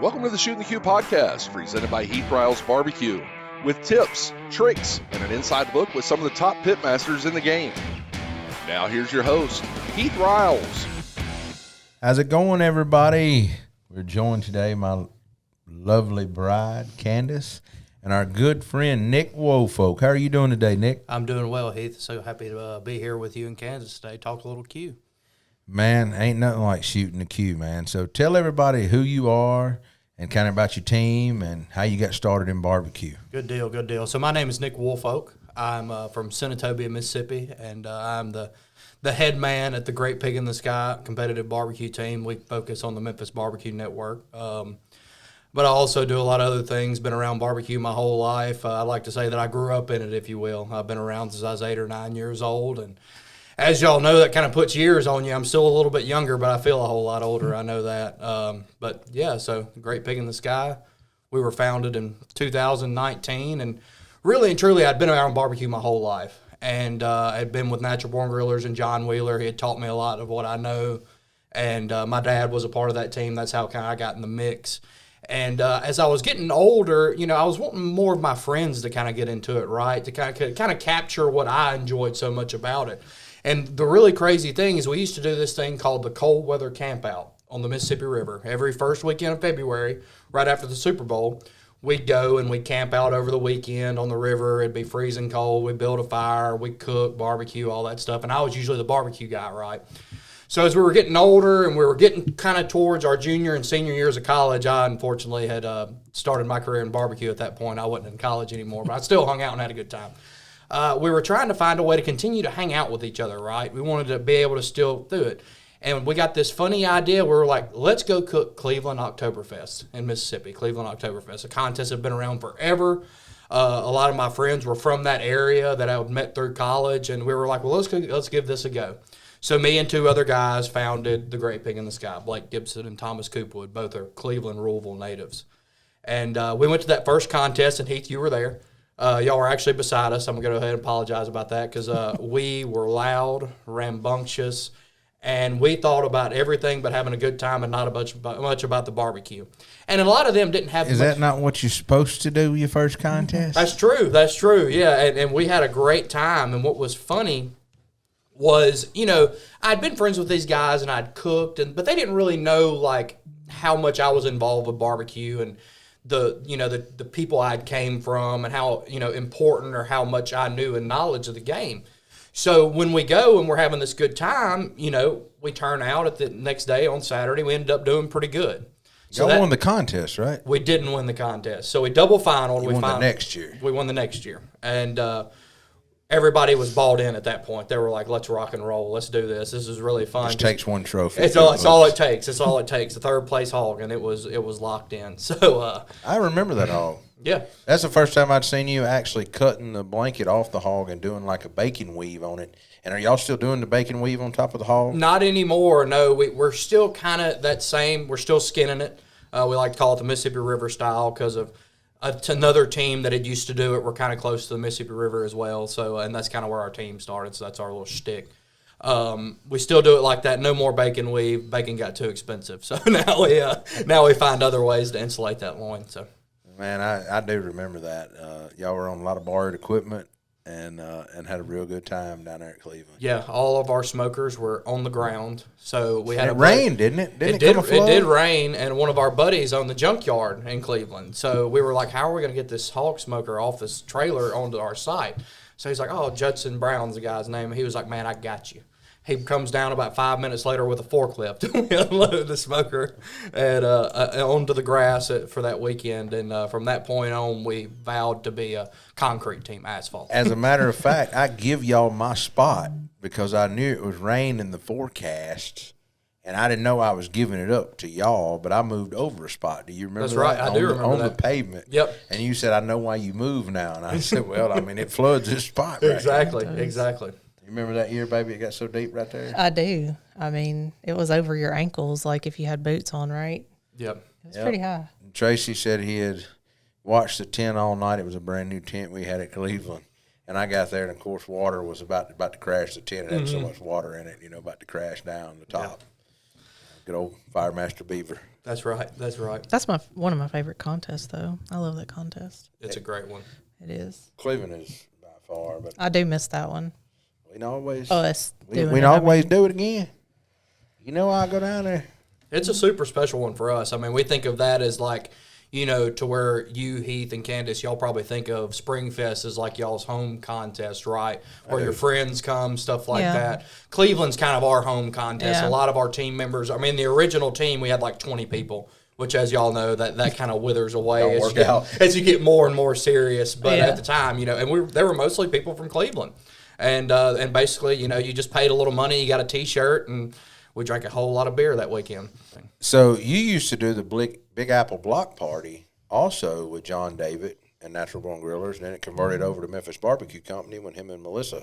Welcome to the Shootin' the Q podcast, presented by Heath Riles Barbecue, with tips, tricks, and an inside look with some of the top pitmasters in the game. Now here's your host, Heath Riles. How's it going, everybody? We're joined today by my lovely bride, Candace, and our good friend, Nick Woolfolk. How are you doing today, Nick? I'm doing well, Heath. So happy to be here with you in Kansas today. Talk a little Q. Man, ain't nothing like shooting the Q, man. So tell everybody who you are and kind of about your team and how you got started in barbecue. Good deal, good deal. So my name is Nick Woolfolk. I'm from Senatobia, Mississippi, and I'm the head man at the Great Pig in the Sky competitive barbecue team. We focus on the Memphis Barbecue Network. But I also do a lot of other things, been around barbecue my whole life. I like to say that I grew up in it, if you will. I've been around since I was 8 or 9 years old, and as y'all know, that kind of puts years on you. I'm still a little bit younger, but I feel a whole lot older. I know that. But, yeah, so Great Pig in the Sky, we were founded in 2019. And really and truly, I'd been around barbecue my whole life. And I'd been with Natural Born Grillers and John Wheeler. He had taught me a lot of what I know. And my dad was a part of that team. That's how kind of I got in the mix. And as I was getting older, you know, I was wanting more of my friends to kind of get into it, right, to kind of capture what I enjoyed so much about it. And the really crazy thing is we used to do this thing called the cold weather campout on the Mississippi River. Every first weekend of February, right after the Super Bowl, we'd go and we'd camp out over the weekend on the river. It'd be freezing cold. We'd build a fire. We'd cook, barbecue, all that stuff. And I was usually the barbecue guy, right? So as we were getting older and we were getting kind of towards our junior and senior years of college, I unfortunately had started my career in barbecue at that point. I wasn't in college anymore, but I still hung out and had a good time. We were trying to find a way to continue to hang out with each other, right? We wanted to be able to still do it. And we got this funny idea. We were like, let's go cook Cleveland Oktoberfest in Mississippi, Cleveland Oktoberfest. A contest had been around forever. A lot of my friends were from that area that I had met through college, and we were like, well, let's give this a go. So me and two other guys founded the Great Pig in the Sky. Blake Gibson and Thomas Coopwood, both are Cleveland, Louisville natives. And we went to that first contest, and Heath, you were there. Y'all were actually beside us. I'm going to go ahead and apologize about that because we were loud, rambunctious, and we thought about everything but having a good time and not much about the barbecue. And a lot of them didn't have Is that not what you're supposed to do your first contest? That's true, yeah. And we had a great time. And what was funny was, you know, I'd been friends with these guys and I'd cooked, but they didn't really know, like, how much I was involved with barbecue and the people I came from and how, you know, important or how much I knew and knowledge of the game. So when we go and we're having this good time, you know, we turn out at the next day on Saturday, we ended up doing pretty good. So y'all won the contest, right? We didn't win the contest. So we double finaled. We won the next year. We won the next year. And everybody was bought in at that point. They were like, let's rock and roll. Let's do this. This is really fun. It just takes one trophy. It's all it takes. It's all it takes. The third place hog, and it was locked in. So I remember that hog. Yeah. That's the first time I'd seen you actually cutting the blanket off the hog and doing like a bacon weave on it. And are y'all still doing the bacon weave on top of the hog? Not anymore, no. We're still kind of that same. We're still skinning it. We like to call it the Mississippi River style because of another team that had used to do it. We're kind of close to the Mississippi River as well, so and that's kind of where our team started, so that's our little shtick. We still do it like that. No more bacon weave. Bacon got too expensive, so now we find other ways to insulate that loin. So, man, I do remember that. Y'all were on a lot of borrowed equipment and had a real good time down there at Cleveland. Yeah, all of our smokers were on the ground, so we had it rained, didn't it? It did rain, and one of our buddies owned the junkyard in Cleveland. So we were like, how are we going to get this hog smoker off this trailer onto our site? So he's like, oh, Judson Brown's the guy's name. He was like, man, I got you. He comes down about 5 minutes later with a forklift. We unloaded the smoker and onto the grass for that weekend. And from that point on, we vowed to be a concrete team, asphalt. As a matter of fact, I give y'all my spot because I knew it was rain in the forecast, and I didn't know I was giving it up to y'all, but I moved over a spot. Do you remember That's right. that? I do remember on that. On the pavement. Yep. And you said, I know why you move now. And I said, well, I mean, it floods this spot right Exactly. now. Exactly. Remember that year, baby? It got so deep right there? I do. I mean, it was over your ankles, like if you had boots on, right? Yep. It was pretty high. And Tracy said he had watched the tent all night. It was a brand new tent we had at Cleveland. And I got there, and, of course, water was about to crash the tent. It had so much water in it, about to crash down the top. Good old Firemaster Beaver. That's right. That's right. That's one of my favorite contests, though. I love that contest. It's a great one. It is. Cleveland is by far, but I do miss that one. we can always Us we doing can it, I always mean. do it again. You know, I'll go down there. It's a super special one for us. I mean, we think of that as like, you know, to where you, Heath, and Candace, y'all probably think of Springfest as like y'all's home contest, right? Where your friends come, stuff like Yeah. that. Cleveland's kind of our home contest. Yeah. A lot of our team members, I mean, the original team, we had like 20 people, which, as y'all know, that kind of withers away Don't work out. as you get more and more serious. But Yeah. at the time, you know, and there were mostly people from Cleveland. And basically, you know, you just paid a little money, you got a T-shirt, and we drank a whole lot of beer that weekend. So you used to do the Big Apple Block Party also with John David and Natural Born Grillers, and then it converted over to Memphis Barbecue Company when him and Melissa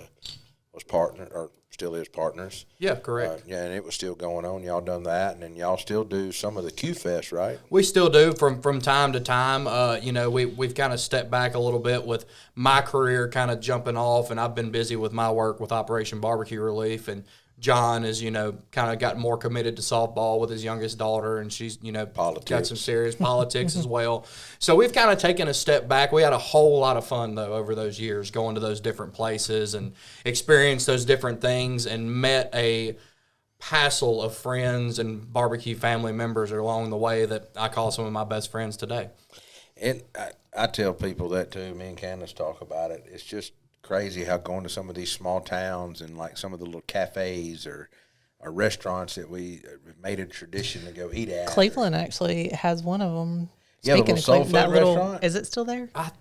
was partner or still is partners. Yeah, correct. Yeah, and it was still going on. Y'all done that, and then y'all still do some of the Q Fest, right? We still do from time to time. You know, we've kind of stepped back a little bit with my career kind of jumping off, and I've been busy with my work with Operation Barbecue Relief, and John is, you know, kind of got more committed to softball with his youngest daughter, and she's, you know, Politics. got some serious politics as well. So we've kind of taken a step back. We had a whole lot of fun, though, over those years, going to those different places and experienced those different things and met a passel of friends and barbecue family members along the way that I call some of my best friends today. And I tell people that too. Me and Candace talk about it. It's just crazy how going to some of these small towns and like some of the little cafes or restaurants that we made a tradition to go eat at. Cleveland actually has one of them. Yeah, the Speaking little soul of Cleveland, that food little, restaurant? is it still there? I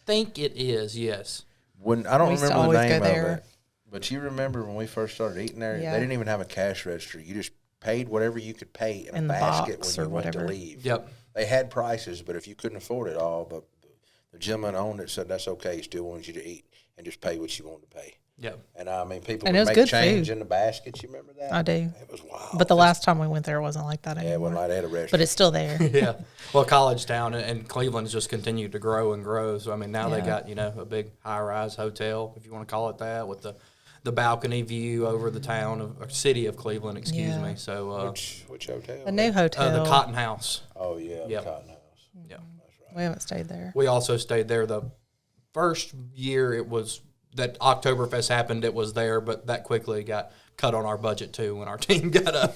think it is, yes. When I don't We used to remember the always name go of there. it, but you remember when we first started eating there, Yeah. they didn't even have a cash register. You just paid whatever you could pay in a In the basket box when or you went to whatever. leave. Yep. They had prices, but if you couldn't afford it all, but the gentleman owned it said that's okay. He still wanted you to eat and just pay what you wanted to pay. Yep. And I mean, people And it would was make good change food. in the baskets. You remember that? I do. It was wild. But the last time we went there, it wasn't like that yeah, it anymore. wasn't like they had a restaurant. But it's still there. Yeah. Well, college town and Cleveland's just continued to grow and grow. So, I mean, now they Yeah. got, you know, a big high-rise hotel, if you want to call it that, with the balcony view over the town of or city of Cleveland, excuse Yeah. me. So, which hotel? A new hotel. the Cotton House. Oh, yeah, Yep. the Cotton House. Yeah. We haven't stayed there. We also stayed there the first year it was that Oktoberfest happened. It was there, but that quickly got cut on our budget too when our team got a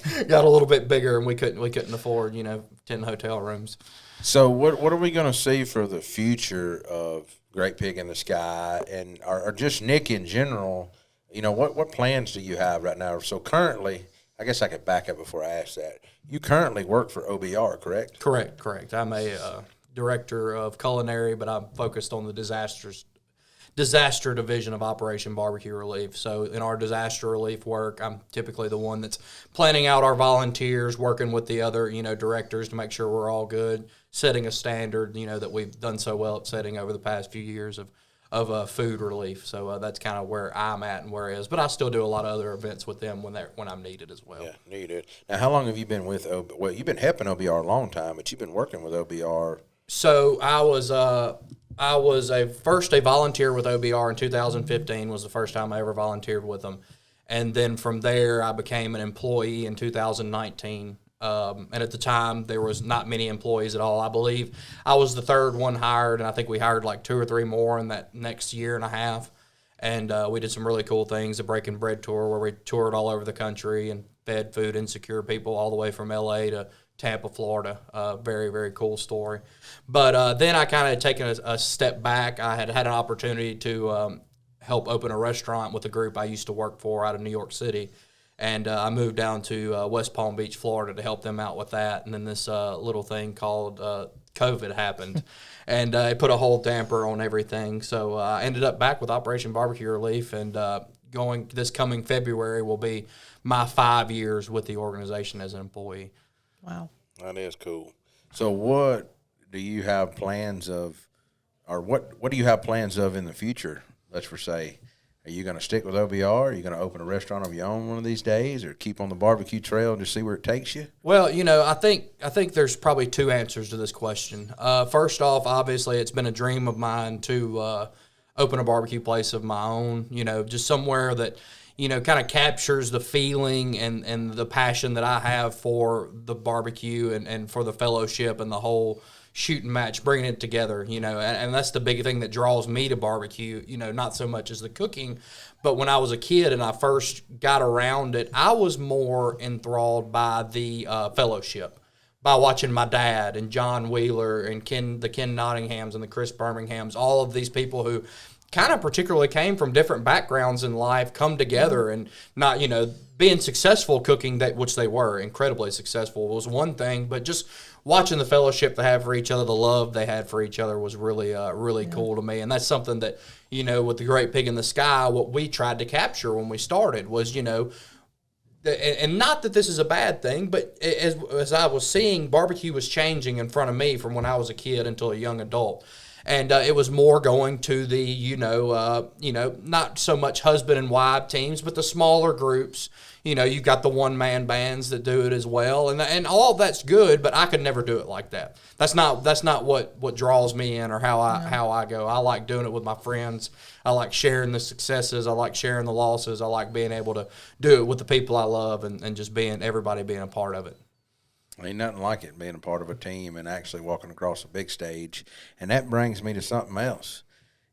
little bit bigger and we couldn't afford 10 hotel rooms. So what are we going to see for the future of Great Pig in the Sky and or just Nick in general? You know, what plans do you have right now? So currently, I guess I could back up before I ask that. You currently work for OBR, correct? Correct. I'm a director of culinary, but I'm focused on the disaster division of Operation Barbecue Relief. So in our disaster relief work, I'm typically the one that's planning out our volunteers, working with the other, directors to make sure we're all good, setting a standard, that we've done so well at setting over the past few years of food relief. So that's kind of where I'm at and where it is. But I still do a lot of other events with them when I'm needed as well. Yeah, needed. Now, how long have you been with Well, you've been helping OBR a long time, but you've been working with OBR. So I was a volunteer with OBR in 2015 was the first time I ever volunteered with them. And then from there, I became an employee in 2019. And at the time, there was not many employees at all. I believe I was the third one hired, and I think we hired like 2 or 3 more in that next year and a half. And we did some really cool things, the Breaking Bread tour, where we toured all over the country and fed food insecure people all the way from L.A. to Tampa, Florida. Very, very cool story. But then I kind of taken a step back. I had an opportunity to help open a restaurant with a group I used to work for out of New York City. And I moved down to West Palm Beach, Florida to help them out with that. And then this little thing called COVID happened. And it put a whole damper on everything. So I ended up back with Operation Barbecue Relief. And this coming February will be my 5 years with the organization as an employee. Wow. That is cool. So what do you have plans of, or what do you have plans of in the future? Let's say, are you going to stick with OBR? Are you going to open a restaurant of your own one of these days, or keep on the barbecue trail and just see where it takes you? Well, I think there's probably 2 answers to this question. First off, obviously, it's been a dream of mine to open a barbecue place of my own. Just somewhere that kind of captures the feeling and the passion that I have for the barbecue and for the fellowship and the whole shooting match, bringing it together, and that's the big thing that draws me to barbecue, not so much as the cooking. But when I was a kid and I first got around it, I was more enthralled by the fellowship, by watching my dad and John Wheeler and the Ken Nottinghams and the Chris Birminghams, all of these people who kind of particularly came from different backgrounds in life, come together and not, being successful cooking, which they were incredibly successful, was one thing, but just watching the fellowship they have for each other, the love they had for each other was really cool to me. And that's something that, with the Great Pig in the Sky, what we tried to capture when we started was, and not that this is a bad thing, but as I was seeing, barbecue was changing in front of me from when I was a kid until a young adult. And it was more going to the, not so much husband and wife teams, but the smaller groups. You've got the one-man bands that do it as well. And all that's good, but I could never do it like that. That's not what draws me in or how I go. I like doing it with my friends. I like sharing the successes. I like sharing the losses. I like being able to do it with the people I love and just everybody being a part of it. Ain't nothing like it, being a part of a team and actually walking across a big stage. And that brings me to something else.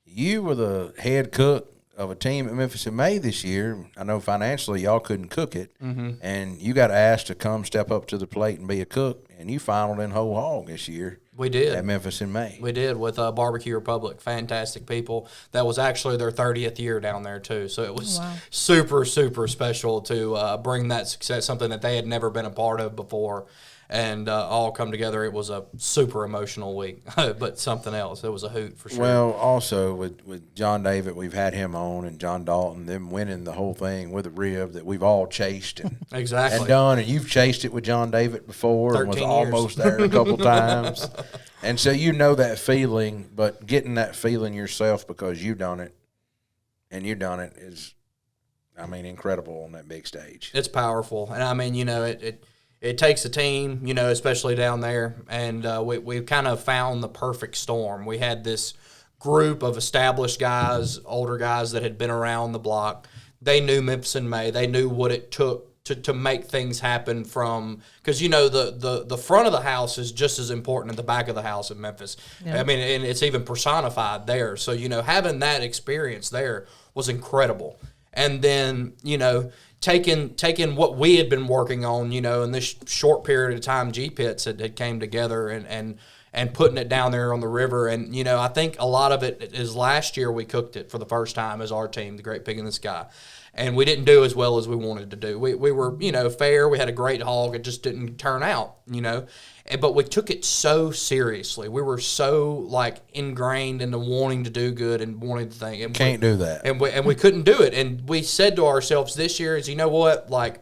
You were the head cook of a team at Memphis in May this year. I know financially y'all couldn't cook it, and you got asked to come step up to the plate and be a cook, and you finaled in whole hog this year. We did. At Memphis in May. We did with Barbecue Republic. Fantastic people. That was actually their 30th year down there, too. So it was super, super special to bring that success, something that they had never been a part of before, and all come together. It was a super emotional week, but something else. It was a hoot for sure. Well, also with John David, we've had him on, and John Dalton, them winning the whole thing with a rib that we've all chased and exactly and done. And you've chased it with John David before and was almost there a couple times. And so that feeling, but getting that feeling yourself because you've done it, and you've done it is, incredible on that big stage. It's powerful, and it takes a team, especially down there, and we've kind of found the perfect storm. We had this group of established guys, older guys that had been around the block. They knew Memphis in May. They knew what it took to make things happen because, the front of the house is just as important as the back of the house in Memphis. Yeah. And it's even personified there. So, having that experience there was incredible. And then, taking what we had been working on, in this short period of time, GPITS had came together and putting it down there on the river. And, I think a lot of it is last year we cooked it for the first time as our team, the Great Pig in the Sky. And we didn't do as well as we wanted to do. We were, fair. We had a great hog. It just didn't turn out, But we took it so seriously. We were so, ingrained into wanting to do good and wanting to think. And Can't do that. And we couldn't do it. And we said to ourselves this year is, what? We're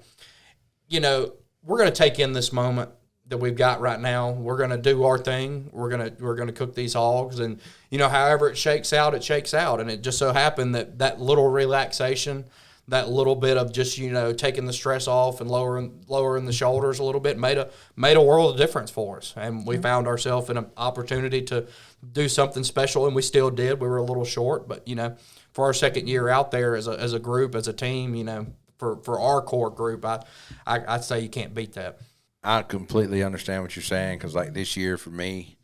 going to take in this moment that we've got right now. We're going to do our thing. We're going to cook these hogs. And, however it shakes out, it shakes out. And it just so happened that little relaxation, that little bit of just, taking the stress off and lowering the shoulders a little bit made a world of difference for us. And we found ourselves in an opportunity to do something special, and we still did. We were a little short, but, for our second year out there as a group, as a team, for our core group, I'd say you can't beat that. I completely understand what you're saying because, this year for me,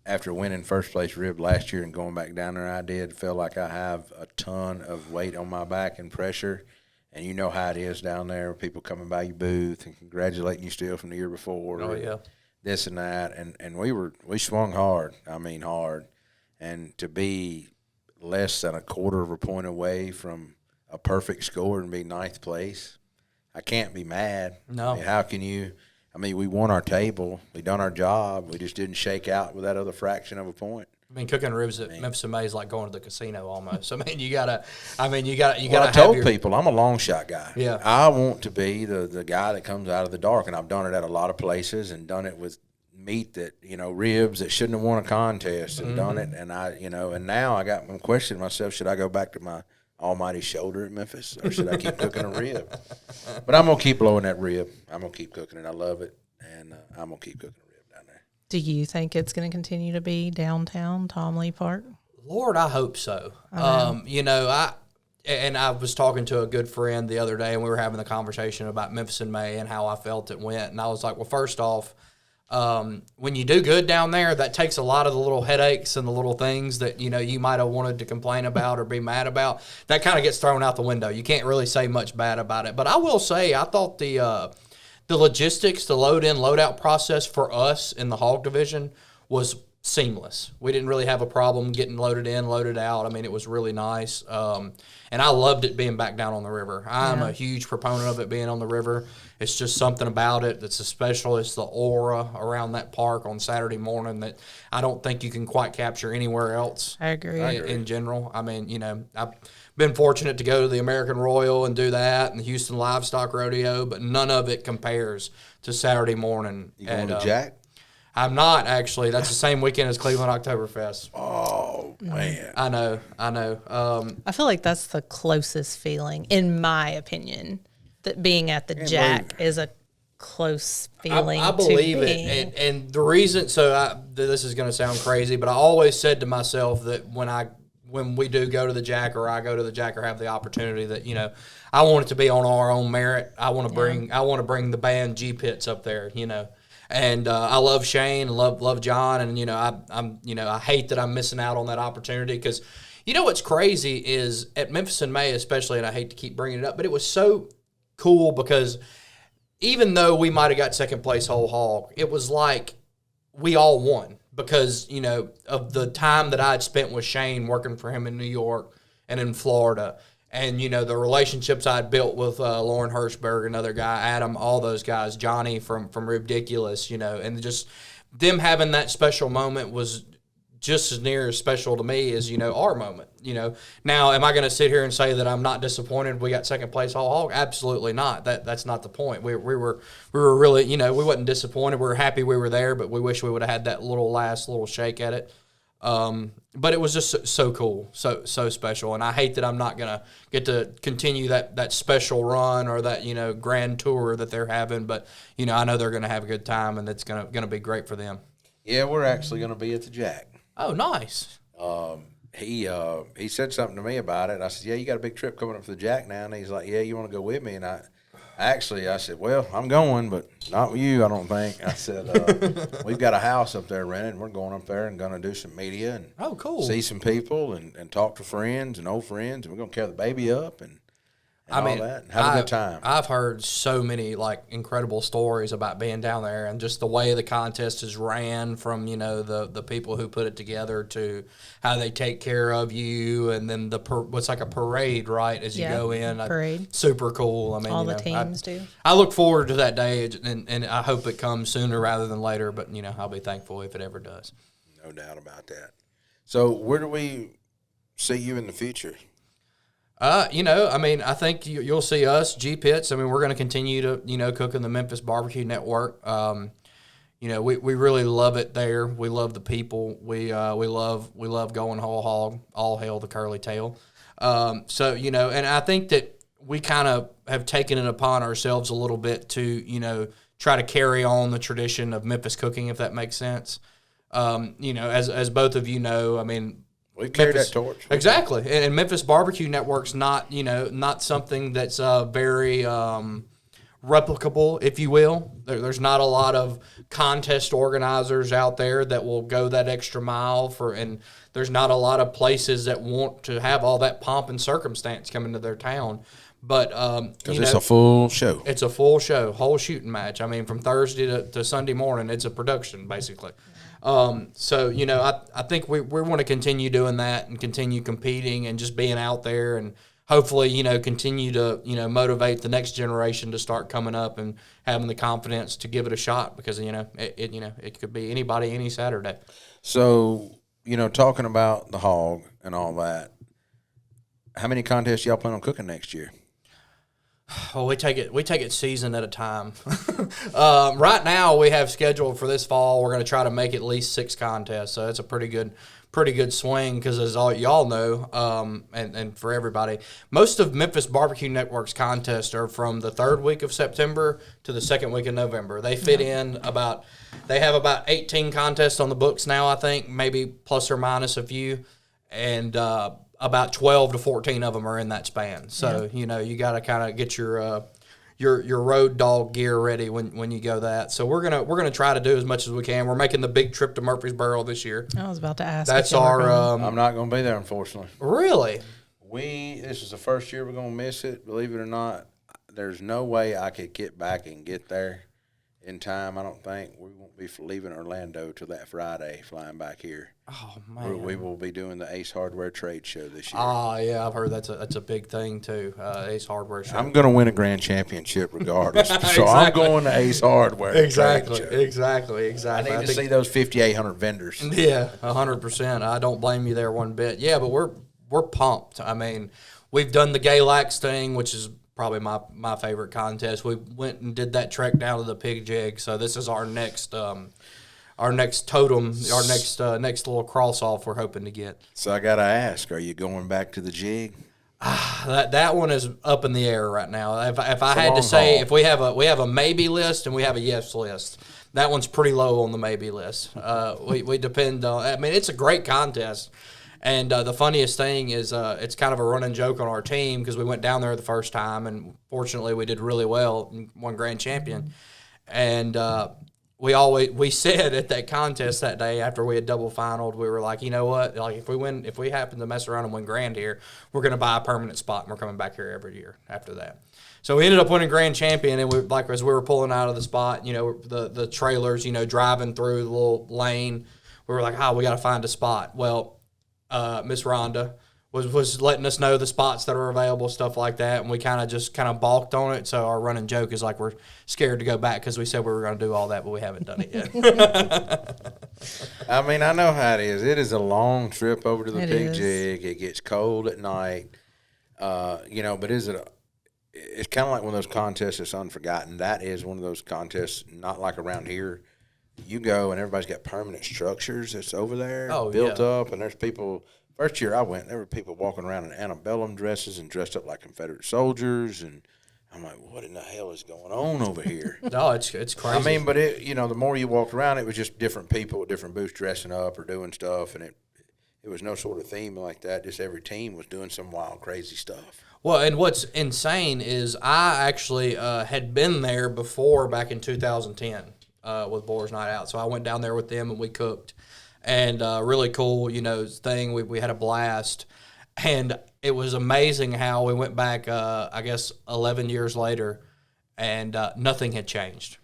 after winning first place rib last year and going back down there, I did feel like I have a ton of weight on my back and pressure. And you know how it is down there, people coming by your booth and congratulating you still from the year before. Oh, yeah. This and that. And we swung hard. Hard. And to be less than a quarter of a point away from a perfect score and be ninth place, I can't be mad. No. How can you – we won our table. We done our job. We just didn't shake out with that other fraction of a point. Cooking ribs at Memphis in May is like going to the casino almost. You gotta. I told people I'm a long shot guy. Yeah. I want to be the guy that comes out of the dark, and I've done it at a lot of places, and done it with meat that ribs that shouldn't have won a contest, and done it, and and now I'm questioning myself: should I go back to my almighty shoulder at Memphis, or should I keep cooking a rib? But I'm gonna keep blowing that rib. I'm gonna keep cooking it. I love it, and I'm gonna keep cooking a rib down there. Do you think it's going to continue to be downtown Tom Lee Park? Lord, I hope so. and I was talking to a good friend the other day, and we were having the conversation about Memphis in May and how I felt it went. And I was like, well, first off, when you do good down there, that takes a lot of the little headaches and the little things that, you might have wanted to complain about or be mad about. That kind of gets thrown out the window. You can't really say much bad about it. But I will say, I thought the logistics, the load in, load out process for us in the hog division was seamless. We didn't really have a problem getting loaded in, loaded out. I mean, it was really nice. And I loved it being back down on the river. I'm a huge proponent of it being on the river. It's just something about it that's a special. It's the aura around that park on Saturday morning that I don't think you can quite capture anywhere else. I agree. In general. I mean, I've been fortunate to go to the American Royal and do that and the Houston Livestock Rodeo, but none of it compares to Saturday morning. You going to Jack? I'm not, actually. That's the same weekend as Cleveland Oktoberfest. Oh, man. I know. I feel like that's the closest feeling, in my opinion, that being at the Jack is a close feeling. I believe to it. And the reason, this is going to sound crazy, but I always said to myself that when we do go to the Jack or I go to the Jack or have the opportunity that, I want it to be on our own merit. I want to bring the band GPITS up there, And I love Shane, love John, and I hate that I'm missing out on that opportunity because what's crazy is at Memphis in May especially, and I hate to keep bringing it up, but it was so cool because even though we might have got second place whole hog, it was like we all won because of the time that I had spent with Shane working for him in New York and in Florida. And, the relationships I'd built with Lauren Hirschberg, another guy, Adam, all those guys, Johnny from Ridiculous, and just them having that special moment was just as near as special to me as, our moment, Now, am I going to sit here and say that I'm not disappointed we got second place whole hog? Absolutely not. That's not the point. We were really, we wasn't disappointed. We were happy we were there, but we wish we would have had that last little shake at it. But it was just so cool, so special, and I hate that I'm not gonna get to continue that special run or that grand tour that they're having. But I know they're gonna have a good time, and it's gonna be great for them. Yeah, we're actually gonna be at the Jack. Oh, nice. He said something to me about it. I said, "Yeah, you got a big trip coming up for the Jack now," and he's like, "Yeah, you want to go with me?" And I said, "Well, I'm going, but not with you, I don't think." I said, "We've got a house up there rented, and we're going up there and going to do some media and cool. See some people and talk to friends and old friends, and we're going to carry the baby up and all that, and have a good time." I've heard so many incredible stories about being down there and just the way the contest is ran from the people who put it together to how they take care of you, and then what's like a parade, right, as you go in. Parade. Super cool. I mean, all the teams do. I look forward to that day, and I hope it comes sooner rather than later. But I'll be thankful if it ever does. No doubt about that. So where do we see you in the future? I think you'll see us, GPITS. I mean, we're going to continue to, cook in the Memphis BBQ Network. We really love it there. We love the people. We love going whole hog. All hail the curly tail. And I think that we kind of have taken it upon ourselves a little bit to, try to carry on the tradition of Memphis cooking, if that makes sense. As both of you know, I mean, we carried that torch. Exactly. And Memphis BBQ Network's not something that's very replicable, if you will. There's not a lot of contest organizers out there that will go that extra mile and there's not a lot of places that want to have all that pomp and circumstance come into their town. But because it's a full show. It's a full show, whole shooting match. I mean, from Thursday to Sunday morning, it's a production basically. I think we want to continue doing that and continue competing and just being out there and hopefully, continue to, motivate the next generation to start coming up and having the confidence to give it a shot because, it could be anybody, any Saturday. So, talking about the hog and all that, how many contests y'all plan on cooking next year? Well, we take it season at a time. Right now, we have scheduled for this fall. We're going to try to make at least 6 contests. So it's a pretty good swing because, as all y'all know, and for everybody, most of Memphis BBQ Network's contests are from the 3rd week of September to the 2nd week of November. They fit in they have about 18 contests on the books now, I think, maybe plus or minus a few. And about 12 to 14 of them are in that span. So, you know, you got to kind of get your road dog gear ready when you go that. So we're gonna try to do as much as we can. We're making the big trip to Murfreesboro this year. I was about to ask. That's our. I'm not going to be there, unfortunately. Really? This is the first year we're going to miss it. Believe it or not, there's no way I could get back and get there in time. I don't think we won't be leaving Orlando till that Friday, flying back here. Oh man, We will be doing the Ace Hardware Trade Show this year. Ah, yeah, I've heard that's a big thing too. Ace Hardware Show. I'm going to win a Grand Championship regardless, so I'm going to Ace Hardware. Exactly. Trade Show. Exactly. I need to see those 5,800 vendors. Yeah, 100%. I don't blame you there one bit. Yeah, but we're pumped. I mean, we've done the Galax thing, which is probably my favorite contest. We went and did that trek down to the Pig Jig. So this is our next totem, our next little cross off we're hoping to get. So I got to ask, are you going back to the jig? That one is up in the air right now. If I had to say, if we have a maybe list and we have a yes list, that one's pretty low on the maybe list. We depend on. I mean, it's a great contest. And the funniest thing is it's kind of a running joke on our team because we went down there the first time, and fortunately we did really well and won Grand Champion. And we said at that contest that day after we had double finaled, we were like, you know what? Like if we happen to mess around and win Grand here, we're going to buy a permanent spot, and we're coming back here every year after that. So we ended up winning Grand Champion, and as we were pulling out of the spot, you know, the trailers, you know, driving through the little lane, we were like, we got to find a spot. Well, Miss Rhonda was letting us know the spots that are available, stuff like that, and we kind of balked on it. So our running joke is like we're scared to go back because we said we were going to do all that, but we haven't done it yet. I mean, I know how it is. It is a long trip over to the Pig is. Jig. It gets cold at night, you know. But it's kind of like one of those contests that's unforgotten. That is one of those contests, not like around here. You go and everybody's got permanent structures that's over there built up, and there's people. First year I went, there were people walking around in antebellum dresses and dressed up like Confederate soldiers, and I'm like, what in the hell is going on over here? No, it's crazy. I mean, but the more you walked around, it was just different people with different booths dressing up or doing stuff, and it was no sort of theme like that. Just every team was doing some wild, crazy stuff. Well, and what's insane is I actually had been there before back in 2010 with Boys Night Out. So I went down there with them and we cooked. And really cool, you know, thing. We had a blast. And it was amazing how we went back, I guess, 11 years later, and nothing had changed.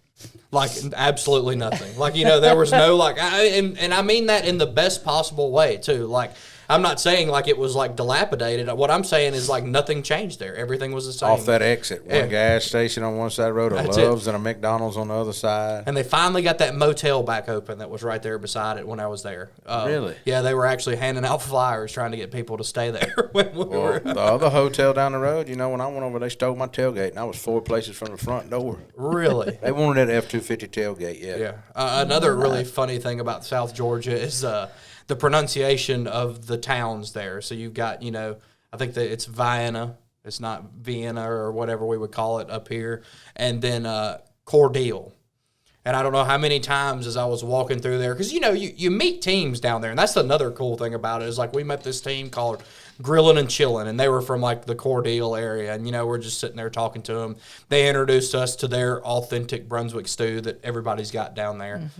Like, absolutely nothing. Like, you know, there was no, and I mean that in the best possible way, too. Like, I'm not saying, like, it was, like, dilapidated. What I'm saying is, like, nothing changed there. Everything was the same. Off that exit, one gas station on one side of the road, a Love's and a McDonald's on the other side. And they finally got that motel back open that was right there beside it when I was there. Really? Yeah, they were actually handing out flyers trying to get people to stay there when we were. The other hotel down the road, you know, when I went over, they stole my tailgate, and I was 4 places from the front door. Really? They wanted that F-250 tailgate, yeah. Yeah. Another really funny thing about South Georgia is the pronunciation of the towns there. So you've got, you know, I think that it's Vienna. It's not Vienna or whatever we would call it up here. And then Cordele. And I don't know how many times as I was walking through there, because, you know, you meet teams down there. And that's another cool thing about it is, like, we met this team called Grillin' and Chillin', and they were from, like, the Cordele area. And, you know, we're just sitting there talking to them. They introduced us to their authentic Brunswick stew that everybody's got down there.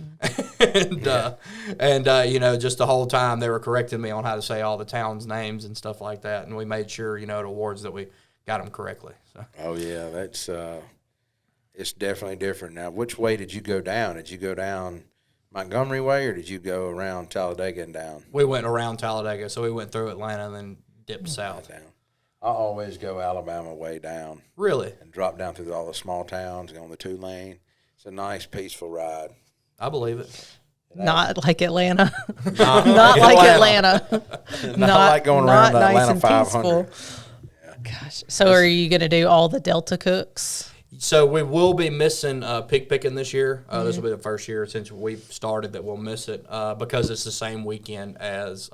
And you know, just the whole time they were correcting me on how to say all the towns' names and stuff like that. And we made sure, you know, at awards that we got them correctly. So. Oh, yeah, that's it's definitely different. Now, which way did you go down? Did you go down Montgomery way, or did you go around Talladega and down? We went around Talladega, so we went through Atlanta and then dipped south. Down. I always go Alabama way down. Really? And drop down through all the small towns, go on the 2-lane. It's a nice, peaceful ride. I believe it. Not like Atlanta. Not like Atlanta. Not like going around the nice Atlanta and 500. peaceful. Gosh. So are you going to do all the Delta cooks? So we will be missing pig picking this year. This will be the first year since we've started that we'll miss it because it's the same weekend as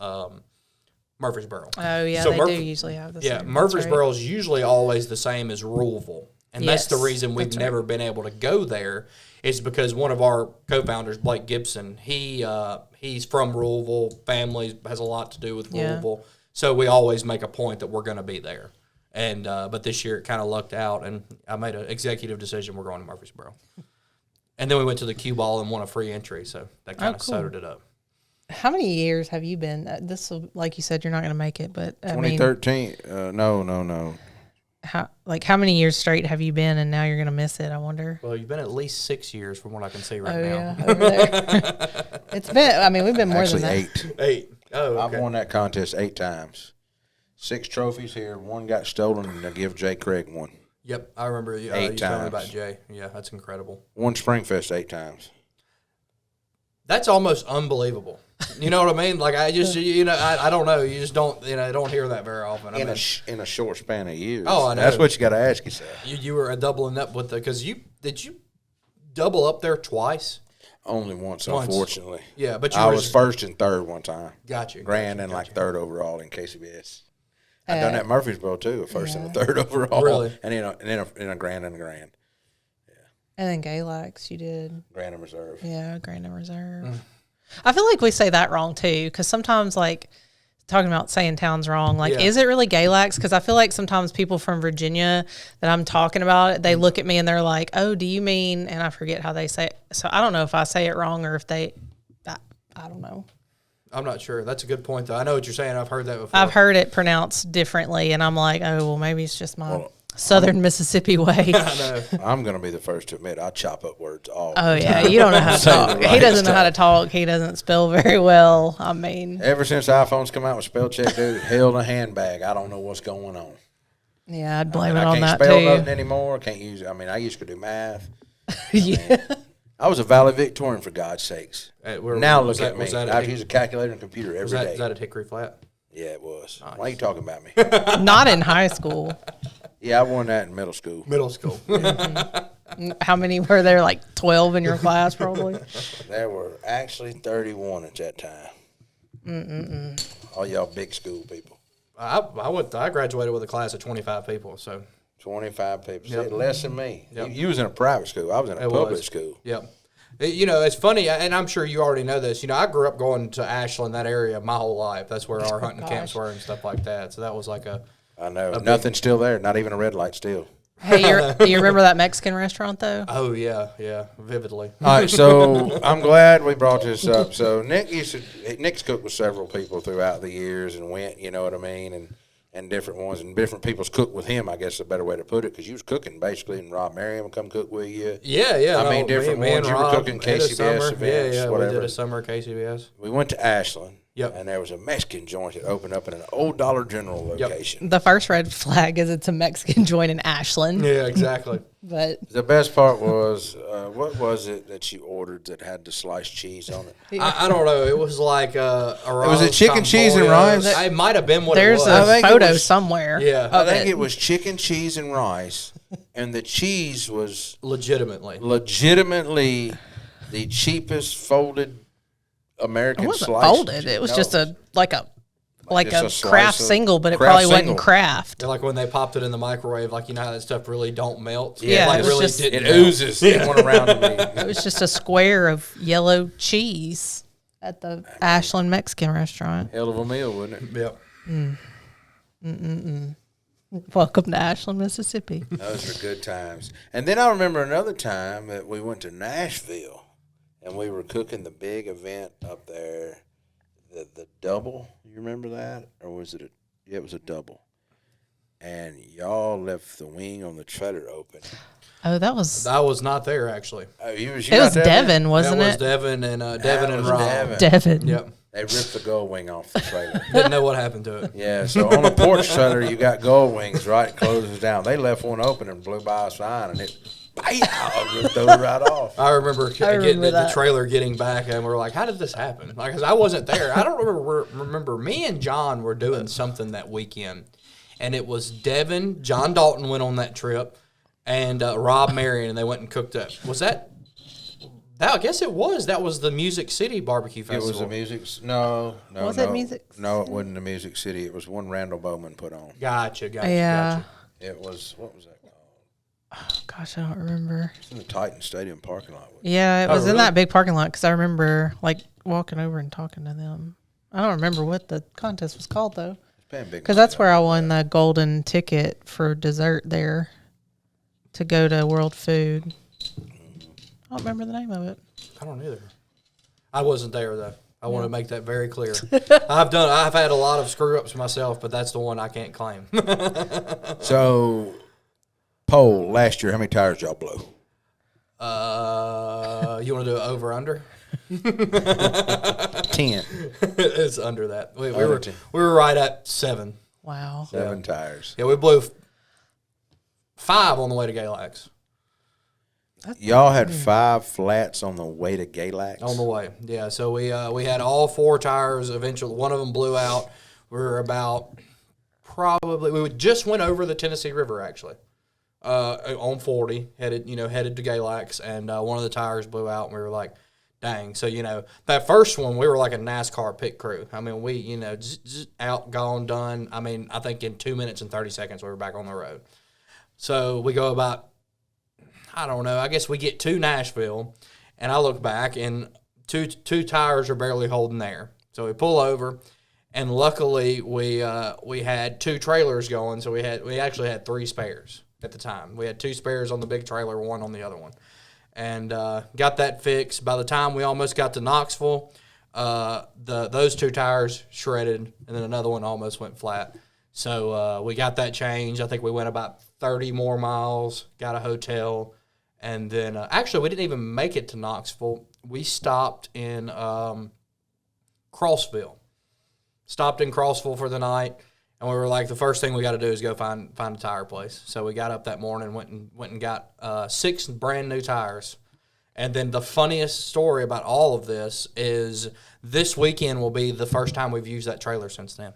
Murfreesboro. Oh, yeah, so they do usually have the same. Yeah, That's Murfreesboro right. is usually always the same as Louisville. And that's the Yes, reason we've that's never been able to go there is because one of our co-founders, Blake Gibson, he's from Louisville, family has a lot to do with Yeah. Louisville. So we always make a point that we're going to be there. And but this year it kind of lucked out, and I made an executive decision. We're going to Murfreesboro. And then we went to the Q Ball and won a free entry, so that kind of sobered it up. How many years have you been? This will, like you said, you're not going to make it, but 2013. No. How many years straight have you been, and now you're going to miss it? I wonder. Well, you've been at least 6 years from what I can see right now. Yeah, over there. It's been. I mean, we've been more Actually, than that. 8. 8. Oh, okay. I've won that contest 8 times. 6 trophies here. 1 got stolen, and I give Jay Craig 1. Yep, I remember you telling me about Jay. Yeah, that's incredible. 1 Springfest 8 times. That's almost unbelievable. You know what I mean? Like I just, I don't know. You just don't, don't hear that very often. In a short span of years. Oh, I know. That's what you got to ask yourself. You were doubling up with because did you double up there twice? Only once, unfortunately. Yeah, but I was first and third one time. Gotcha. Grand and like third overall in KCBS. I've done that at Murfreesboro too, a first and a third overall. Really? And in a grand and a grand. And then Galax, you did. Grand and reserve. Yeah, Grand and Reserve. I feel like we say that wrong too, because sometimes like talking about saying towns wrong, like is it really Galax? Because I feel like sometimes people from Virginia that I'm talking about, they look at me and they're like, "Oh, do you mean?" And I forget how they say it. So I don't know if I say it wrong or if I don't know. I'm not sure. That's a good point though. I know what you're saying. I've heard that before. I've heard it pronounced differently, and I'm like, oh well, maybe it's just my Southern Mississippi way. I know. I'm going to be the first to admit I chop up words all. Oh yeah, you don't know how to talk. He doesn't know how to talk. He doesn't spell very well. I mean, ever since iPhones come out with spell check, dude, held a handbag. I don't know what's going on. Yeah, I'd blame it on that too. I can't spell too. nothing anymore. I can't use it. I mean, I used to do math. Yeah. I was a valedictorian, for God's sakes. Now look at me. I use a calculator and computer every day. Was that at Hickory Flat? Yeah, it was. Nice. Why are you talking about me? Not in high school. Yeah, I won that in middle school. Middle school. How many were there? Like 12 in your class, probably? There were actually 31 at that time. All y'all big school people. I graduated with a class of 25 people, so 25 people. Yep. See, less than me. Yep. You was in a private school. I was in a public school. Yep. It's funny, and I'm sure you already know this. I grew up going to Ashland, that area, my whole life. That's where our hunting camps were and stuff like that. So that was like I know. Nothing's still there. Not even a red light still. Hey, you remember that Mexican restaurant, though? Oh, yeah, vividly. All right, so I'm glad we brought this up. So Nick's cooked with several people throughout the years and went, you know what I mean, and different ones, and different people's cooked with him, I guess is a better way to put it, because you was cooking basically, and Rob Merriam would come cook with you. Yeah. I mean, different ones. You were cooking KCBS events, whatever. We did a summer KCBS. We went to Ashland. Yep. And there was a Mexican joint that opened up in an old Dollar General location. The first red flag is it's a Mexican joint in Ashland. Yeah, exactly. But the best part was, what was it that you ordered that had the sliced cheese on it? I don't know. It was like was it chicken, cheese, and rice? It might have been what there's it was. a photo somewhere. Yeah. I think it was chicken, cheese, and rice. And the cheese was legitimately the cheapest folded American wasn't slice. Folded. It was just a a craft single, but it probably wasn't craft. Like when they popped it in the microwave, like how that stuff really don't melt. Yeah, like it was really just- didn't It melt. oozes. It went around to me. It was just a square of yellow cheese at the Ashland Mexican restaurant. Hell of a meal, wasn't it? Yep. Welcome to Ashland, Mississippi. Those were good times. And then I remember another time that we went to Nashville, and we were cooking the big event up there, the double. You remember that? Or was it it was a double. And y'all left the wing on the trailer open. Oh, that was I was not there actually. Oh, you it was Devin, wasn't That was it? Devin and was Rob. Devin. Yep. They ripped the gull wing off the trailer. Didn't know what happened to it. Yeah, so on a porch trailer, you got gull wings, right? It closes down. They left one open and blew by us fine, and it threw it right off. I remember getting the that. trailer getting back, and we're like, "How did this happen?" Like, 'cause I wasn't there. I don't remember. Me and John were doing something that weekend, and it was Devin. John Dalton went on that trip, and Rob Marion, and they went and cooked up. Was that? I guess it was. That was the Music City Barbecue Festival. It was the music. No. Was it Music No, it wasn't the Music City. It was one Randall Bowman put on. Gotcha. Yeah. It was, what was that called? Oh, gosh, I don't remember. It's in the Titan Stadium parking lot. Yeah, it was in really? that big parking lot because I remember like walking over and talking to them. I don't remember what the contest was called though. Because that's where I won the golden ticket for dessert there to go to World Food. I don't remember the name of it. I don't either. I wasn't there though. I want to make that very clear. I've had a lot of screw ups myself, but that's the one I can't claim. So, poll last year, how many tires y'all blow? You want to do it over under? 10. It's under that. We were right at 7. Wow. 7 tires. Yeah, we blew 5 on the way to Galax. Y'all had 5 flats on the way to Galax? On the way, yeah. So we had all 4 tires. Eventually, one of them blew out. We were we just went over the Tennessee River actually, on 40, headed to Galax, and one of the tires blew out, and we were like, dang. So that first one, we were like a NASCAR pit crew. I mean, we out, gone, done. I mean, I think in 2 minutes and 30 seconds we were back on the road. So we go about, I don't know, I guess we get to Nashville, and I look back, and two tires are barely holding there. So we pull over, and luckily we had 2 trailers going, so we actually had 3 spares at the time. We had 2 spares on the big trailer, 1 on the other one, and got that fixed. By the time we almost got to Knoxville, those 2 tires shredded, and then another one almost went flat. So we got that changed. I think we went about 30 more miles, got a hotel. And then, actually, we didn't even make it to Knoxville. We stopped in Crossville. Stopped in Crossville for the night, and we were like, the first thing we got to do is go find a tire place. So we got up that morning, went and got 6 brand new tires. And then the funniest story about all of this is this weekend will be the first time we've used that trailer since then.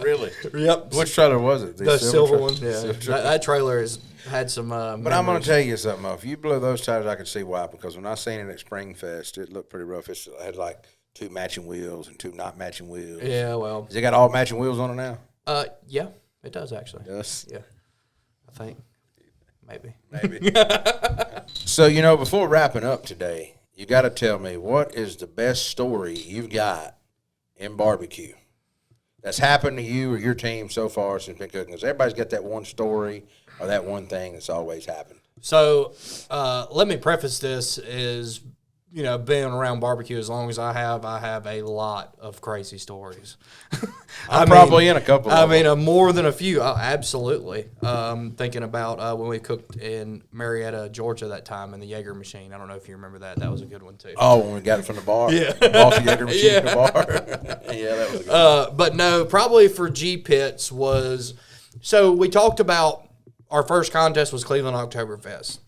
Really? Yep. Which trailer was it? The silver one. Yeah. That trailer has had some But I'm going to tell you something. If you blow those tires, I can see why. Because when I seen it at Springfest, it looked pretty rough. It had like 2 matching wheels and 2 not matching wheels. Yeah, well. Has it got all matching wheels on it now? Yeah, it does actually. Yes. Yeah. I think. Maybe. So, before wrapping up today, you got to tell me, what is the best story you've got in barbecue that's happened to you or your team so far since been cooking? Because everybody's got that one story or that one thing that's always happened. So let me preface this is, being around barbecue as long as I have a lot of crazy stories. I'm probably in a couple of them. More than a few, absolutely. Thinking about when we cooked in Marietta, Georgia that time in the Jaeger machine. I don't know if you remember that. That was a good one, too. Oh, when we got it from the bar? Yeah. Off the Jaeger machine in the bar? Yeah, that was a good one. But no, probably for GPITS was, so we talked about our first contest was Cleveland Oktoberfest.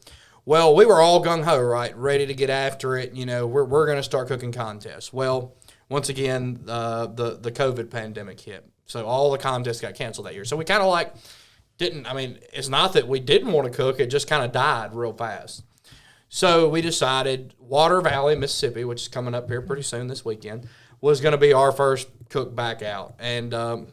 Well, we were all gung-ho, right, ready to get after it. We're going to start cooking contests. Well, once again, the COVID pandemic hit. So all the contests got canceled that year. So we kind of it's not that we didn't want to cook. It just kind of died real fast. So we decided Water Valley, Mississippi, which is coming up here pretty soon this weekend, was going to be our first cook back out. And a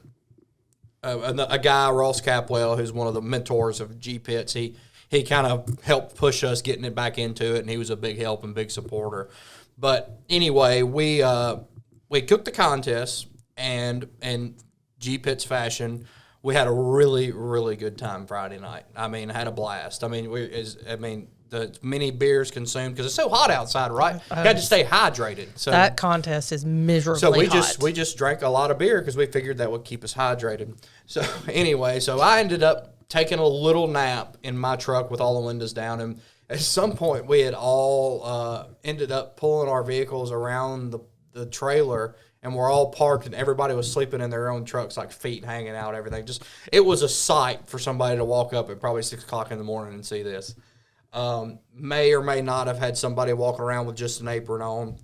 guy, Ross Capwell, who's one of the mentors of GPITS, he kind of helped push us getting it back into it, and he was a big help and big supporter. But anyway, we cooked the contest, and in GPITS fashion, we had a really, really good time Friday night. I had a blast. The many beers consumed because it's so hot outside, right? You got to stay hydrated. So that contest is miserably hot. We just drank a lot of beer because we figured that would keep us hydrated. So anyway, I ended up taking a little nap in my truck with all the windows down, and at some point we had all ended up pulling our vehicles around the trailer, and we're all parked, and everybody was sleeping in their own trucks, like feet hanging out, everything. It was a sight for somebody to walk up at probably 6 o'clock in the morning and see this. May or may not have had somebody walk around with just an apron on.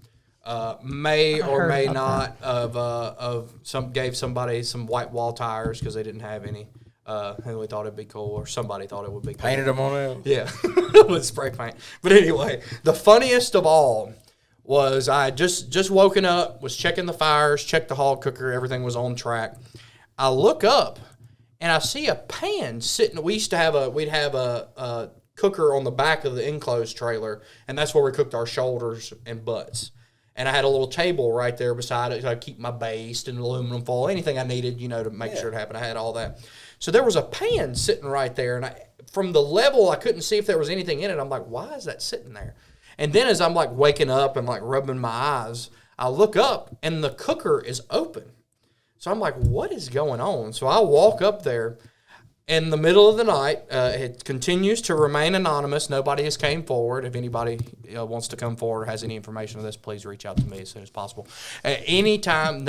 May or may not have gave somebody some white wall tires because they didn't have any. And we thought it'd be cool, or somebody thought it would be cool. Painted them on out? Yeah, with spray paint. But anyway, the funniest of all was I just woken up, was checking the fires, checked the hog cooker, everything was on track. I look up, and I see a pan sitting. We'd have a cooker on the back of the enclosed trailer, and that's where we cooked our shoulders and butts. And I had a little table right there beside it. So I keep my baste and aluminum foil, anything I needed, to make sure it happened. I had all that. So there was a pan sitting right there, and from the level, I couldn't see if there was anything in it. I'm like, why is that sitting there? And then as I'm like waking up and like rubbing my eyes, I look up and the cooker is open. So I'm like, what is going on? So I walk up there. In the middle of the night, it continues to remain anonymous. Nobody has came forward. If anybody wants to come forward or has any information on this, please reach out to me as soon as possible. At any time,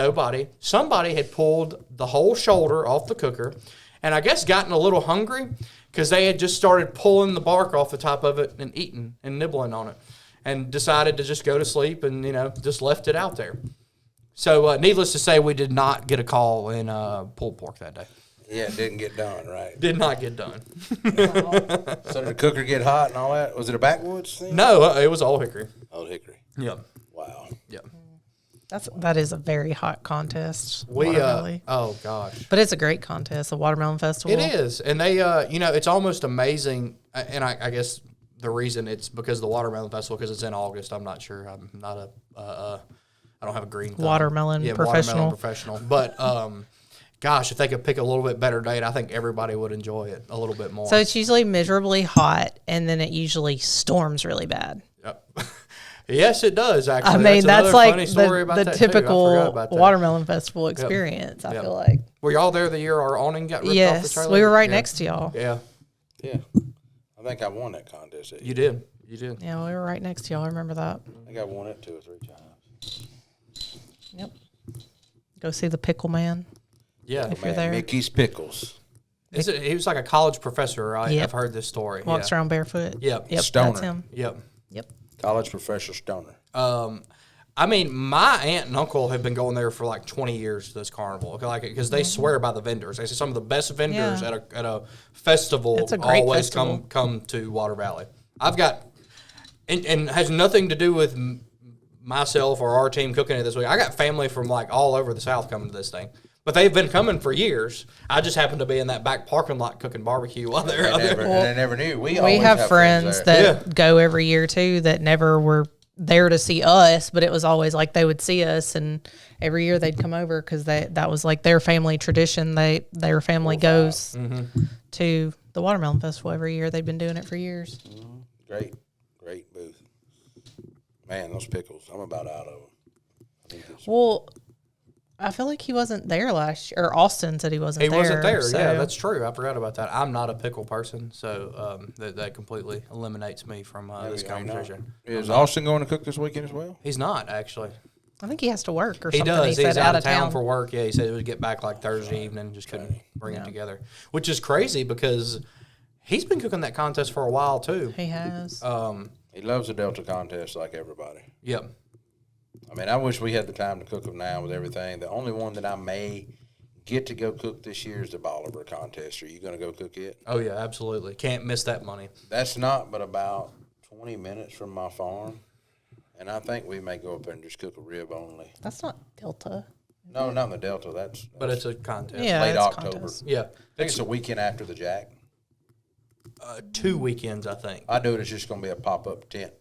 somebody had pulled the whole shoulder off the cooker, and I guess gotten a little hungry because they had just started pulling the bark off the top of it and eating and nibbling on it, and decided to just go to sleep and just left it out there. So needless to say, we did not get a call in pulled pork that day. Yeah, it didn't get done, right? Did not get done. So did the cooker get hot and all that? Was it a backwoods thing? No, it was Old Hickory. Old Hickory. Yep. Wow. Yep. That is a very hot contest. Oh gosh. But it's a great contest, the Watermelon Festival. It is, and they, it's almost amazing. And I guess the reason it's because of the Watermelon Festival because it's in August. I'm not sure. I'm not I don't have a green thumb. Watermelon professional. But gosh, if they could pick a little bit better date, I think everybody would enjoy it a little bit more. So it's usually miserably hot, and then it usually storms really bad. Yep. Yes, it does, actually. I mean, that's like the typical that. Watermelon Festival experience, I feel like. Were y'all there the year our awning got ripped off the Yes, trailer? we were right next to y'all. Yeah. Yeah. I think I won that contest. You did. You did. Yeah, we were right next to y'all. I remember that. I think I won it 2 or 3 times. Yep. Go see the Pickle Man. Yeah. If you're there. Mickey's Pickles. He was like a college professor, right? Yep. I've heard this story. Walks around barefoot. Yep. Yep, Stoner. that's him. Yep. Yep. College professor Stoner. I mean, my aunt and uncle have been going there for like 20 years to this carnival, because they swear by the vendors. They say some of the best vendors Yeah. at a festival It's a great always festival. come to Water Valley. I've got, and has nothing to do with myself or our team cooking it this week. I got family from like all over the South coming to this thing. But they've been coming for years. I just happened to be in that back parking lot cooking barbecue while they're out there. They never knew. We We have friends there. that go every year too that never were there to see us, but it was always like they would see us, and every year they'd come over because that was like their family tradition. Their family goes to the Watermelon Festival every year. They've been doing it for years. Great booth. Man, those pickles, I'm about out of them. Well, I feel like he wasn't there last year. Or Austin said he wasn't there. He wasn't there. So. Yeah, that's true. I forgot about that. I'm not a pickle person, so that completely eliminates me from this conversation. Is Austin going to cook this weekend as well? He's not, actually. I think he has to work or He something. does. He He's said out of town for work. Yeah, he said he would get back like Thursday evening. Just couldn't bring it together, which is crazy because he's been cooking that contest for a while too. He has. He loves the Delta contest like everybody. Yep. I mean, I wish we had the time to cook them now with everything. The only one that I may get to go cook this year is the Bolivar contest. Are you going to go cook it? Oh, yeah, absolutely. Can't miss that money. That's not but about 20 minutes from my farm. And I think we may go up there and just cook a rib only. That's not Delta. No, not in the Delta. But it's a contest. Yeah, late it's October. contest. Yeah. I think it's a weekend after the Jack. 2 weekends, I think. I do it. It's just going to be a pop-up tent.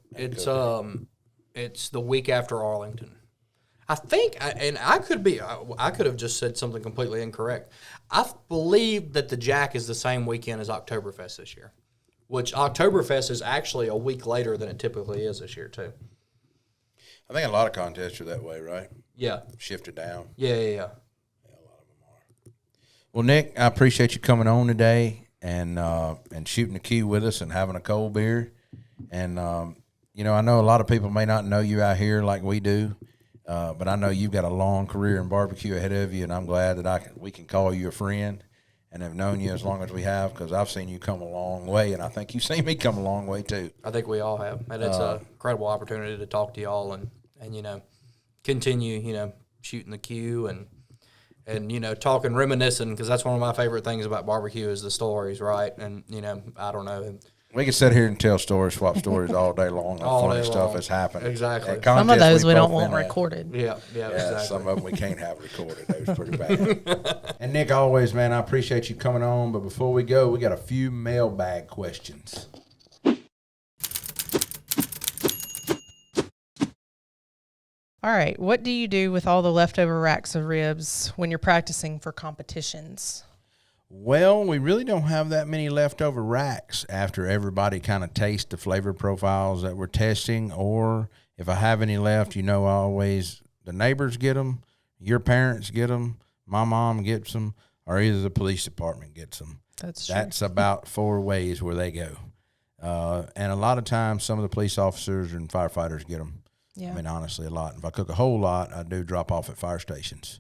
It's the week after Arlington. I think, and I could have just said something completely incorrect. I believe that the Jack is the same weekend as Oktoberfest this year, which Oktoberfest is actually a week later than it typically is this year, too. I think a lot of contests are that way, right? Yeah. Shifted down. Yeah. Yeah, a lot of them are. Well, Nick, I appreciate you coming on today and shooting the key with us and having a cold beer. And, I know a lot of people may not know you out here like we do, but I know you've got a long career in barbecue ahead of you, and I'm glad that we can call you a friend and have known you as long as we have, because I've seen you come a long way, and I think you've seen me come a long way too. I think we all have. And it's an incredible opportunity to talk to y'all and continue, shooting the queue and talking, reminiscing, because that's one of my favorite things about barbecue is the stories, right? And, I don't know. We can sit here and tell stories, swap stories all day long. All funny day stuff long. has happened. Exactly. At Some of contests those we don't both want been at. recorded. Yeah, exactly. Some of them we can't have recorded. They was pretty bad. And Nick, always, man, I appreciate you coming on. But before we go, we got a few mailbag questions. All right. What do you do with all the leftover racks of ribs when you're practicing for competitions? Well, we really don't have that many leftover racks after everybody kind of tastes the flavor profiles that we're testing. Or if I have any left, I always, the neighbors get them, your parents get them, my mom gets them, or either the police department gets them. That's about 4 ways where they go. And a lot of times some of the police officers and firefighters get them. Yeah. I mean, honestly, a lot. If I cook a whole lot, I do drop off at fire stations.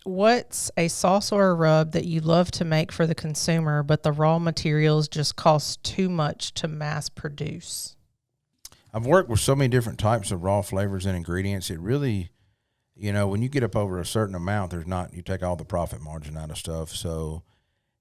What's a sauce or a rub that you love to make for the consumer, but the raw materials just cost too much to mass produce? I've worked with so many different types of raw flavors and ingredients. It really, when you get up over a certain amount, you take all the profit margin out of stuff. So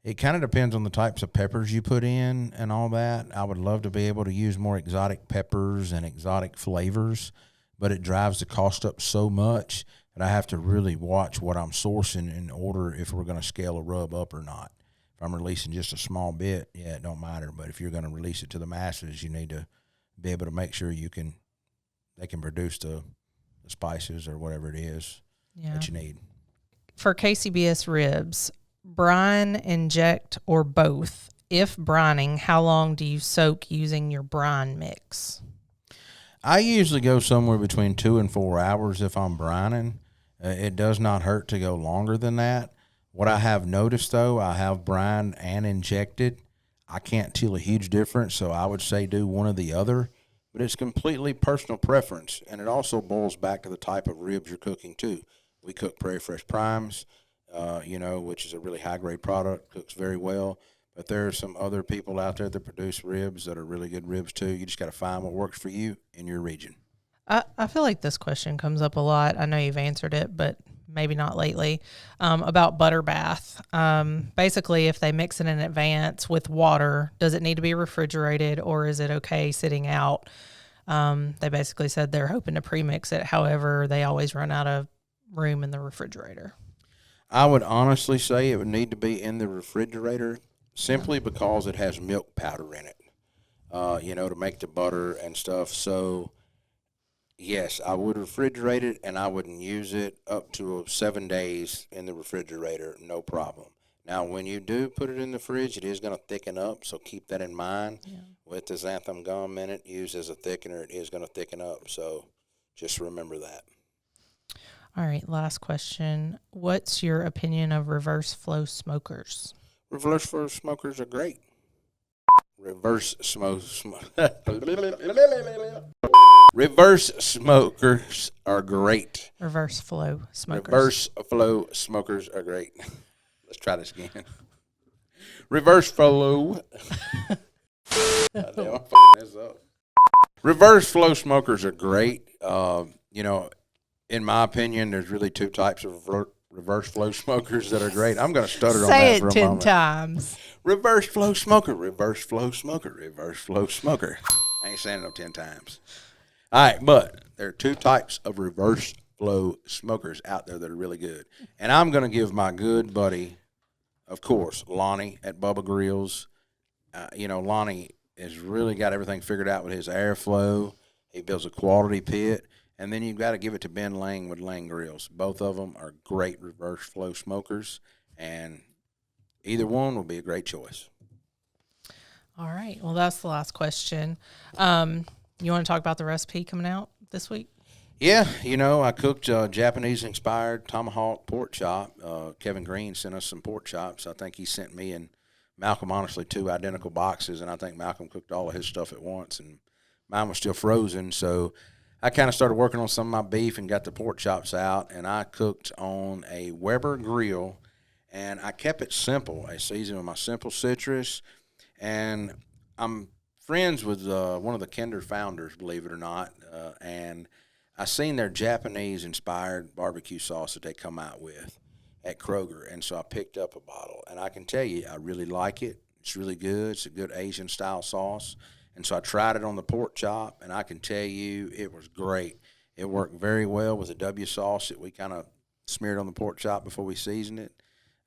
it kind of depends on the types of peppers you put in and all that. I would love to be able to use more exotic peppers and exotic flavors, but it drives the cost up so much that I have to really watch what I'm sourcing in order if we're going to scale a rub up or not. If I'm releasing just a small bit, it don't matter. But if you're going to release it to the masses, you need to be able to make sure they can produce the spices or whatever it is that you need. For KCBS ribs, brine, inject, or both? If brining, how long do you soak using your brine mix? I usually go somewhere between 2 and 4 hours if I'm brining. It does not hurt to go longer than that. What I have noticed, though, I have brined and injected. I can't tell a huge difference, so I would say do one or the other. But it's completely personal preference, and it also boils back to the type of ribs you're cooking, too. We cook Prairie Fresh Primes, which is a really high-grade product, cooks very well. But there are some other people out there that produce ribs that are really good ribs, too. You just got to find what works for you in your region. I feel like this question comes up a lot. I know you've answered it, but maybe not lately, about butter bath. Basically, if they mix it in advance with water, does it need to be refrigerated or is it okay sitting out? They basically said they're hoping to pre-mix it. However, they always run out of room in the refrigerator. I would honestly say it would need to be in the refrigerator simply because it has milk powder in it, to make the butter and stuff. So, yes, I would refrigerate it, and I wouldn't use it up to 7 days in the refrigerator, no problem. Now, when you do put it in the fridge, it is going to thicken up, so keep that in mind. Yeah. With the xanthan gum in it, used as a thickener, it is going to thicken up, so just remember that. All right, last question. What's your opinion of reverse flow smokers? Reverse flow smokers are great. Reverse smokers are great. Reverse flow smokers. Reverse flow smokers are great. Let's try this again. Reverse flow. Damn, I'm fucking this up. Reverse flow smokers are great. In my opinion, there's really 2 types of reverse flow smokers that are great. I'm going to stutter on that for a moment. Say it 10 times. Reverse flow smoker, reverse flow smoker, reverse flow smoker. I ain't saying it 10 times. All right, but there are 2 types of reverse flow smokers out there that are really good. And I'm going to give my good buddy, of course, Lonnie at Bubba Grills. Lonnie has really got everything figured out with his airflow. He builds a quality pit. And then you've got to give it to Ben Lang with Lang Grills. Both of them are great reverse flow smokers, and either one will be a great choice. All right. Well, that's the last question. You want to talk about the recipe coming out this week? Yeah. I cooked Japanese-inspired tomahawk pork chop. Kevin Green sent us some pork chops. I think he sent me and Malcolm, honestly, 2 identical boxes, and I think Malcolm cooked all of his stuff at once, and mine was still frozen, so I kind of started working on some of my beef and got the pork chops out, and I cooked on a Weber grill, and I kept it simple. I seasoned with my simple citrus, and I'm friends with one of the Kinder founders, believe it or not, and I seen their Japanese-inspired barbecue sauce that they come out with at Kroger, and so I picked up a bottle, and I can tell you I really like it. It's really good. It's a good Asian-style sauce. And so I tried it on the pork chop, and I can tell you it was great. It worked very well with the W sauce that we kind of smeared on the pork chop before we seasoned it.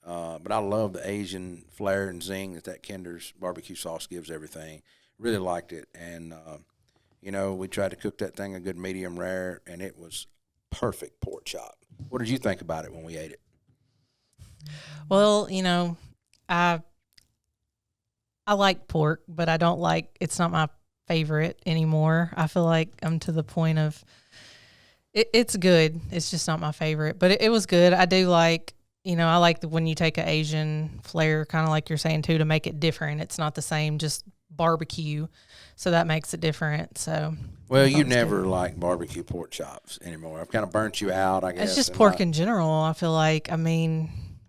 But I love the Asian flair and zing that Kinder's barbecue sauce gives everything. Really liked it. And, we tried to cook that thing a good medium rare, and it was perfect pork chop. What did you think about it when we ate it? Well, I like pork, but I don't like, it's not my favorite anymore. I feel like I'm to the point of, it's good. It's just not my favorite, but it was good. I do like, I like when you take an Asian flair, kind of like you're saying too, to make it different. It's not the same, just barbecue. So that makes it different. So, well, you never like barbecue pork chops anymore. I've kind of burnt you out, I guess. It's just pork in general. I feel like,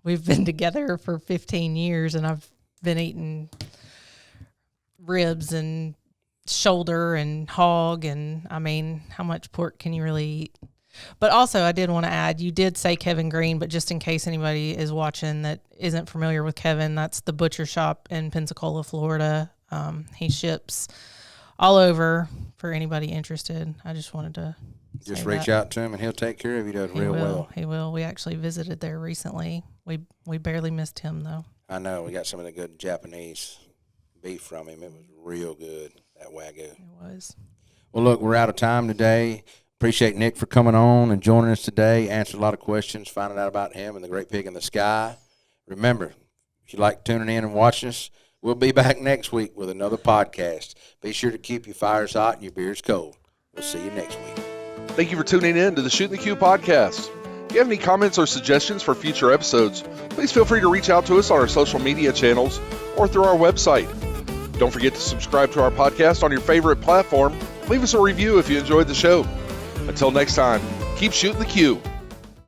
we've been together for 15 years and I've been eating ribs and shoulder and hog. And how much pork can you really eat? But also, I did want to add, you did say Kevin Green, but just in case anybody is watching that isn't familiar with Kevin, that's the butcher shop in Pensacola, Florida. He ships all over for anybody interested. I just wanted to just reach out to him and he'll take care of you. Does real well. He will. We actually visited there recently. We barely missed him though. I know. We got some of the good Japanese beef from him. It was real good, that Wagyu. It was. Well, look, we're out of time today. Appreciate Nick for coming on and joining us today. Answered a lot of questions, finding out about him and the Great Pig in the Sky. Remember, if you like tuning in and watching us, we'll be back next week with another podcast. Be sure to keep your fires hot and your beers cold. We'll see you next week. Thank you for tuning in to the Shootin' the Q podcast. If you have any comments or suggestions for future episodes, please feel free to reach out to us on our social media channels or through our website. Don't forget to subscribe to our podcast on your favorite platform. Leave us a review if you enjoyed the show. Until next time, keep shooting the Q.